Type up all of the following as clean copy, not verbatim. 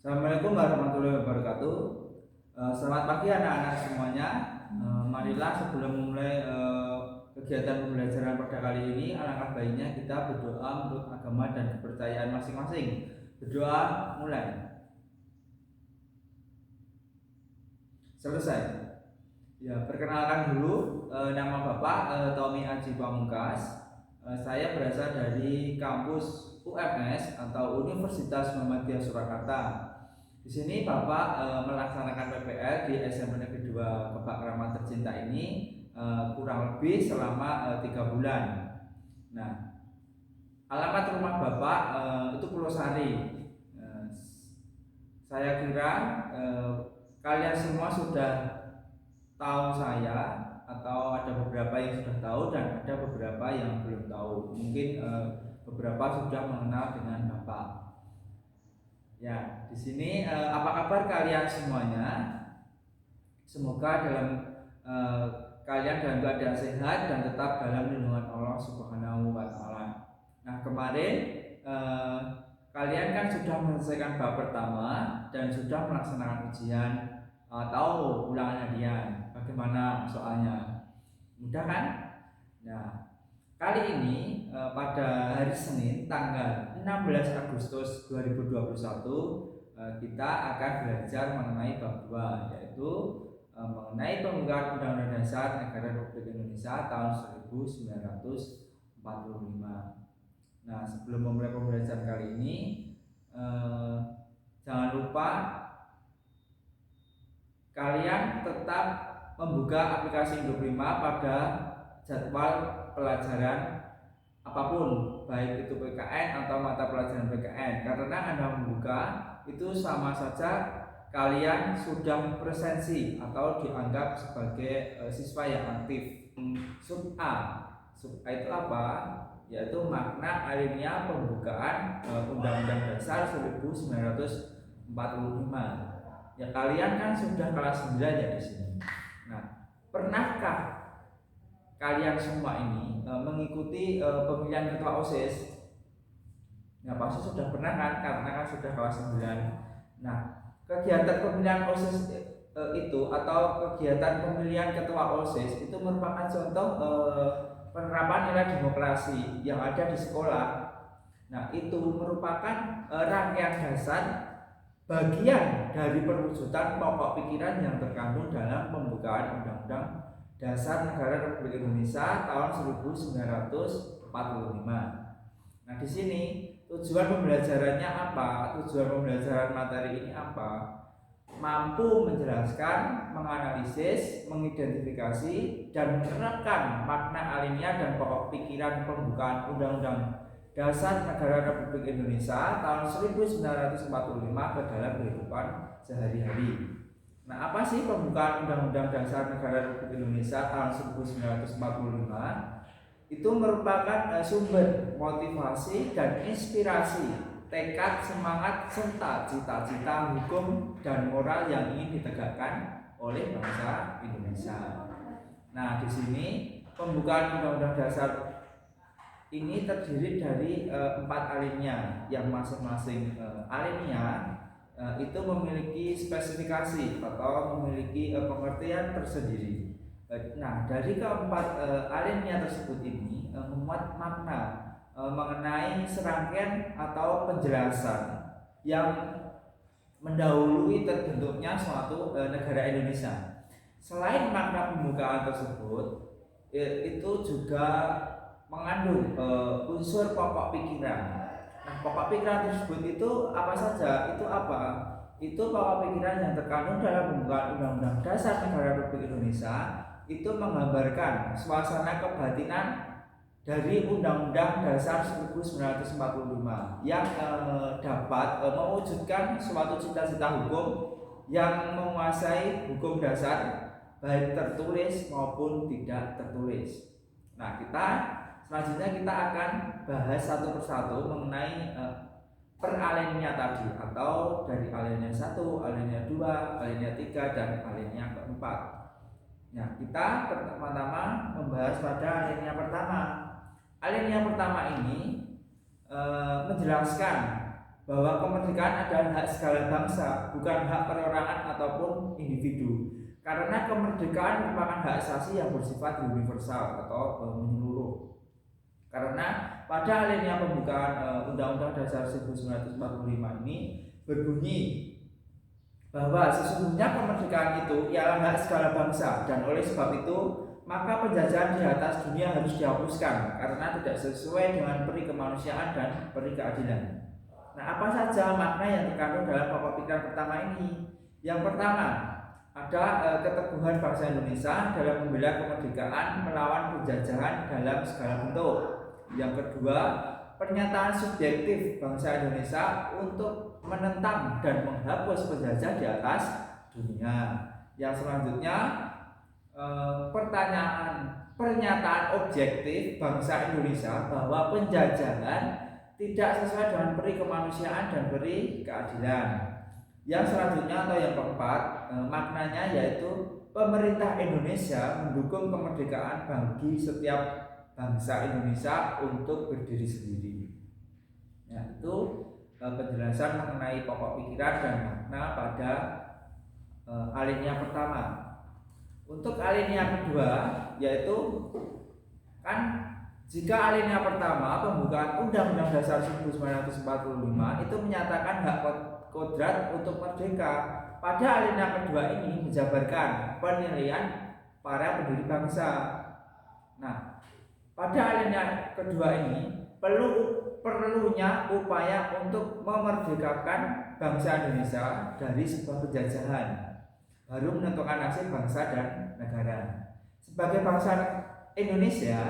Assalamualaikum warahmatullahi wabarakatuh. Selamat pagi anak-anak semuanya. Marilah sebelum memulai kegiatan pembelajaran pada kali ini, alangkah baiknya kita berdoa untuk agama dan kepercayaan masing-masing. Berdoa mulai. Selesai. Ya, perkenalkan dulu, nama Bapak Tommy Aji Pamungkas. Saya berasal dari kampus UMS atau Universitas Muhammadiyah Surakarta. Di sini Bapak melaksanakan PPL di SMP Negeri 2 Kebak Keramat Tercinta ini kurang lebih selama 3 bulan. Nah, alamat rumah Bapak itu Pulau Sari. Saya kira kalian semua sudah tahu saya, atau ada beberapa yang sudah tahu dan ada beberapa yang belum tahu. Mungkin beberapa sudah mengenal dengan Bapak. Ya, di sini apa kabar kalian semuanya? Semoga kalian dalam keadaan sehat dan tetap dalam lindungan Allah Subhanahu wa Ta'ala. Nah, kemarin kalian kan sudah menyelesaikan bab pertama dan sudah melaksanakan ujian atau ulangan harian. Bagaimana soalnya? Mudah kan? Nah, kali ini pada hari Senin tanggal 16 Agustus 2021 kita akan belajar mengenai bab 2, yaitu mengenai pembukaan Undang-Undang Dasar Negara Republik Indonesia tahun 1945. Nah, sebelum memulai pembelajaran kali ini, jangan lupa kalian tetap membuka aplikasi Indoprima pada jadwal pelajaran apapun, baik itu PKN atau mata pelajaran PKN, karena Anda membuka itu sama saja kalian sudah presensi atau dianggap sebagai siswa yang aktif. Sub A itu apa? Yaitu makna alinea pembukaan Undang-Undang Dasar 1945. Ya, kalian kan sudah kelas 9 ya di sini. Nah, pernahkah kalian semua ini mengikuti pemilihan ketua OSIS? Nah, pasti sudah pernah kan, karena kan sudah kelas 9. Nah, kegiatan pemilihan OSIS itu atau kegiatan pemilihan ketua OSIS itu merupakan contoh penerapan nilai demokrasi yang ada di sekolah. Nah, itu merupakan rangkaian dasar bagian dari perwujudan pokok pikiran yang terkandung dalam pembukaan Undang-Undang Dasar Negara Republik Indonesia tahun 1945. Nah, di sini tujuan pembelajarannya apa? Tujuan pembelajaran materi ini apa? Mampu menjelaskan, menganalisis, mengidentifikasi, dan menerapkan makna alinea dan pokok pikiran pembukaan Undang-Undang Dasar Negara Republik Indonesia tahun 1945 ke dalam kehidupan sehari-hari. Nah, apa sih pembukaan Undang-Undang Dasar Negara Republik Indonesia tahun 1945? Itu merupakan sumber motivasi dan inspirasi, tekad, semangat, serta cita-cita hukum dan moral yang ingin ditegakkan oleh bangsa Indonesia. Nah, di sini pembukaan Undang-Undang Dasar ini terdiri dari 4 alinea, yang masing-masing alinea itu memiliki spesifikasi atau memiliki pengertian tersendiri. Nah, dari keempat alinea tersebut ini memuat makna mengenai serangkaian atau penjelasan yang mendahului terbentuknya suatu negara Indonesia. Selain makna pembukaan tersebut, itu juga mengandung unsur pokok pikiran. Nah, pokok pikiran tersebut itu apa saja? Itu apa? Itu pokok pikiran yang terkandung dalam pembukaan Undang-Undang Dasar Negara Republik Indonesia. Itu menggambarkan suasana kebatinan dari Undang-Undang Dasar 1945 yang dapat mewujudkan suatu cita-cita hukum yang menguasai hukum dasar, baik tertulis maupun tidak tertulis. Nah, selanjutnya kita akan bahas satu persatu mengenai per alinea tadi, atau dari alinea 1, alinea 2, alinea 3, dan alinea keempat. Nah, kita pertama-tama membahas pada alinea pertama. Alinea pertama ini menjelaskan bahwa kemerdekaan adalah hak segala bangsa, bukan hak perorangan ataupun individu. Karena kemerdekaan merupakan hak asasi yang bersifat universal atau menyeluruh. Karena pada alinea pembukaan Undang-Undang Dasar 1945 ini berbunyi bahwa sesungguhnya kemerdekaan itu ialah hak segala bangsa, dan oleh sebab itu maka penjajahan di atas dunia harus dihapuskan karena tidak sesuai dengan peri kemanusiaan dan peri keadilan. Nah, apa saja makna yang terkandung dalam pokok pikiran pertama ini? Yang pertama, ada keteguhan bangsa Indonesia dalam membela kemerdekaan melawan penjajahan dalam segala bentuk. Yang kedua, pernyataan subjektif bangsa Indonesia untuk menentang dan menghapus penjajah di atas dunia. Yang selanjutnya, pernyataan objektif bangsa Indonesia bahwa penjajahan tidak sesuai dengan peri kemanusiaan dan peri keadilan. Yang selanjutnya atau yang keempat, maknanya yaitu pemerintah Indonesia mendukung kemerdekaan bagi setiap bangsa Indonesia untuk berdiri sendiri. Ya, itu penjelasan mengenai pokok pikiran dan makna pada alinea pertama. Untuk alinea kedua, yaitu kan jika alinea pertama pembukaan Undang-Undang Dasar 1945 itu menyatakan hak kodrat untuk merdeka, pada alinea kedua ini menjabarkan penilaian para pendiri bangsa. Nah, pada alinea kedua ini perlunya upaya untuk memerdekakan bangsa Indonesia dari sebuah penjajahan, baru menentukan nasib bangsa dan negara. Sebagai bangsa Indonesia,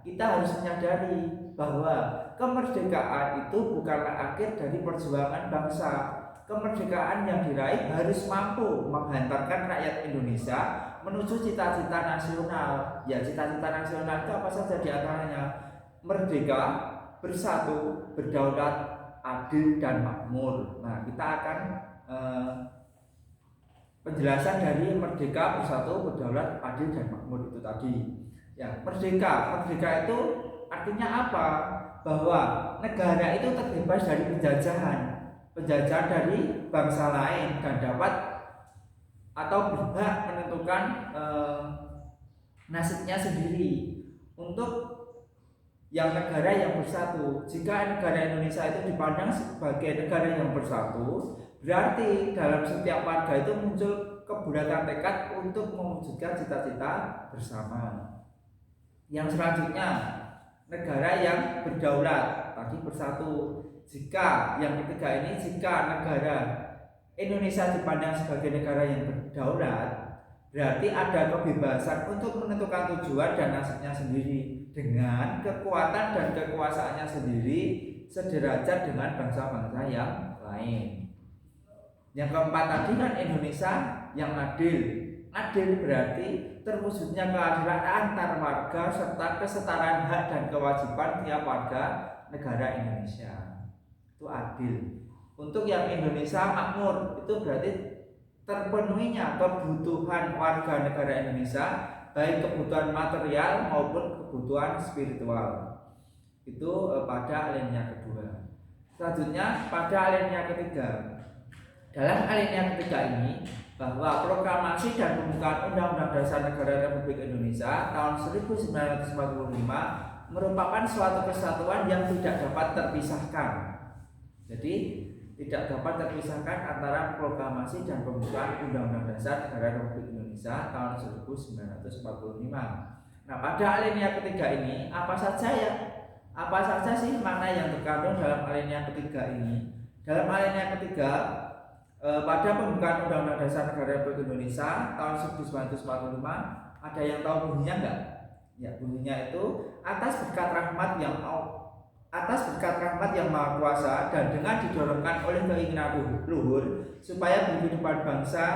kita harus menyadari bahwa kemerdekaan itu bukanlah akhir dari perjuangan bangsa. Kemerdekaan yang diraih harus mampu menghantarkan rakyat Indonesia menuju cita-cita nasional. Ya, cita-cita nasional itu apa saja di antaranya? Merdeka, bersatu, berdaulat, adil dan makmur. Nah, kita akan penjelasan dari merdeka, bersatu, berdaulat, adil dan makmur itu tadi. Ya, merdeka itu artinya apa? Bahwa negara itu terbebas dari penjajahan dari bangsa lain dan dapat atau berhak menentukan nasibnya sendiri untuk yang negara yang bersatu. Jika negara Indonesia itu dipandang sebagai negara yang bersatu, berarti dalam setiap warga itu muncul kebulatan tekad untuk mewujudkan cita-cita bersama. Yang selanjutnya, negara yang berdaulat, tadi bersatu. Jika yang ketiga ini, jika negara Indonesia dipandang sebagai negara yang berdaulat, berarti ada kebebasan untuk menentukan tujuan dan nasibnya sendiri dengan kekuatan dan kekuasaannya sendiri sederajat dengan bangsa-bangsa yang lain. Yang keempat tadi kan Indonesia yang adil. Adil berarti terwujudnya keadilan antar warga serta kesetaraan hak dan kewajiban tiap warga negara Indonesia. Itu adil. Untuk yang Indonesia makmur, itu berarti terpenuhinya kebutuhan warga negara Indonesia, baik kebutuhan material maupun kebutuhan spiritual. Itu pada alinea kedua. Selanjutnya pada alinea ketiga. Dalam alinea ketiga ini, bahwa proklamasi dan pembukaan Undang-Undang Dasar Negara Republik Indonesia tahun 1945 merupakan suatu kesatuan yang tidak dapat terpisahkan. Jadi tidak dapat terpisahkan antara proklamasi dan pembukaan Undang-Undang Dasar Negara Republik Indonesia tahun 1945. Nah, pada alinea ketiga ini apa saja sih makna yang terkandung dalam alinea ketiga ini? Dalam alinea ketiga, pada pembukaan Undang-Undang Dasar Negara Republik Indonesia tahun 1945, ada yang tahu bunyinya enggak? Ya, bunyinya itu atas berkat rahmat yang Maha Kuasa dan dengan didorongkan oleh keinginan luhur supaya berkehidupan bangsa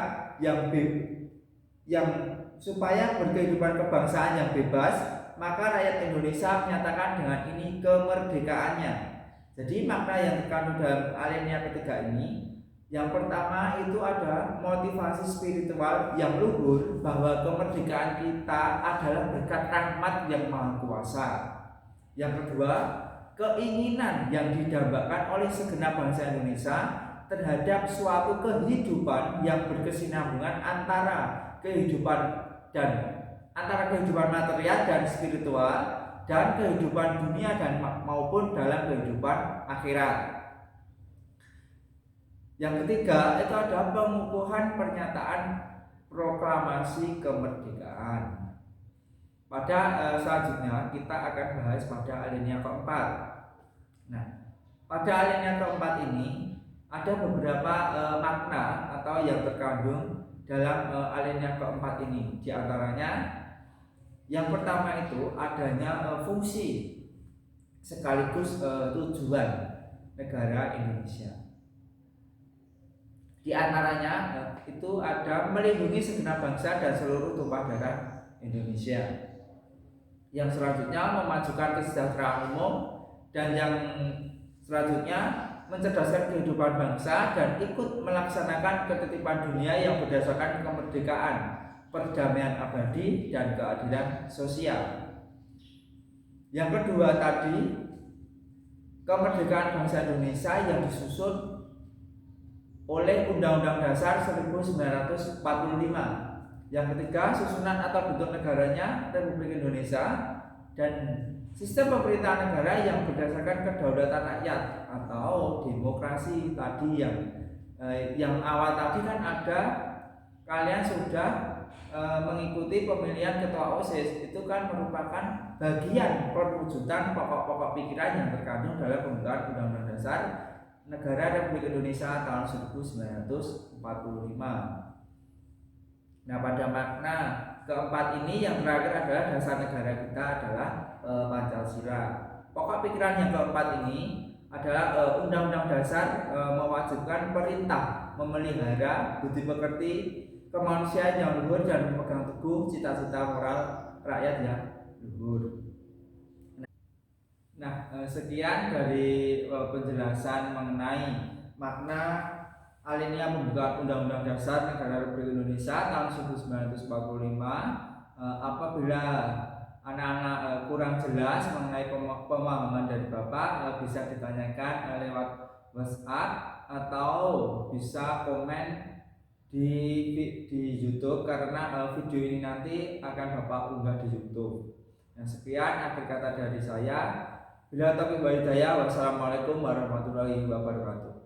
supaya berkehidupan kebangsaan yang bebas, maka rakyat Indonesia menyatakan dengan ini kemerdekaannya. Jadi makna yang terkandung dalam alinea ketiga ini, yang pertama itu ada motivasi spiritual yang luhur bahwa kemerdekaan kita adalah berkat rahmat yang Maha Kuasa. Yang kedua, keinginan yang didambakan oleh segenap bangsa Indonesia terhadap suatu kehidupan yang berkesinambungan antara kehidupan material dan spiritual dan kehidupan dunia dan maupun dalam kehidupan akhirat. Yang ketiga itu ada pengukuhan pernyataan proklamasi kemerdekaan. Pada selanjutnya kita akan bahas pada alinea keempat. Nah, pada alinea keempat ini ada beberapa makna atau yang terkandung dalam alinea keempat ini. Di antaranya yang pertama itu adanya fungsi sekaligus tujuan negara Indonesia. Di antaranya itu ada melindungi segenap bangsa dan seluruh tumpah darah Indonesia. Yang selanjutnya memajukan kesejahteraan umum, dan yang selanjutnya mencerdaskan kehidupan bangsa dan ikut melaksanakan ketertiban dunia yang berdasarkan kemerdekaan, perdamaian abadi, dan keadilan sosial. Yang kedua tadi, kemerdekaan bangsa Indonesia yang disusun oleh Undang-Undang Dasar 1945. Yang ketiga, susunan atau bentuk negaranya Republik Indonesia, dan sistem pemerintahan negara yang berdasarkan kedaulatan rakyat atau demokrasi tadi yang awal tadi kan ada, kalian sudah mengikuti pemilihan ketua OSIS, itu kan merupakan bagian perwujudan pokok-pokok pikiran yang terkandung dalam pembentukan Undang-Undang Dasar Negara Republik Indonesia tahun 1945. Nah, pada makna keempat ini yang terakhir adalah dasar negara kita adalah Pancasila. Pokok pikiran yang keempat ini adalah Undang-Undang Dasar mewajibkan perintah memelihara budi pekerti, kemanusiaan yang luhur, dan memegang teguh cita-cita moral rakyat yang luhur. Nah, sekian dari penjelasan mengenai makna alinea pembukaan Undang-Undang Dasar Negara Republik Indonesia tahun 1945. Apabila anak-anak kurang jelas mengenai pemahaman dari Bapak, bisa ditanyakan lewat WhatsApp atau bisa komen di YouTube, karena video ini nanti akan Bapak unggah di YouTube. Nah, sekian akhir kata dari saya. Bila taufiq wal hidayah, wassalamualaikum warahmatullahi wabarakatuh.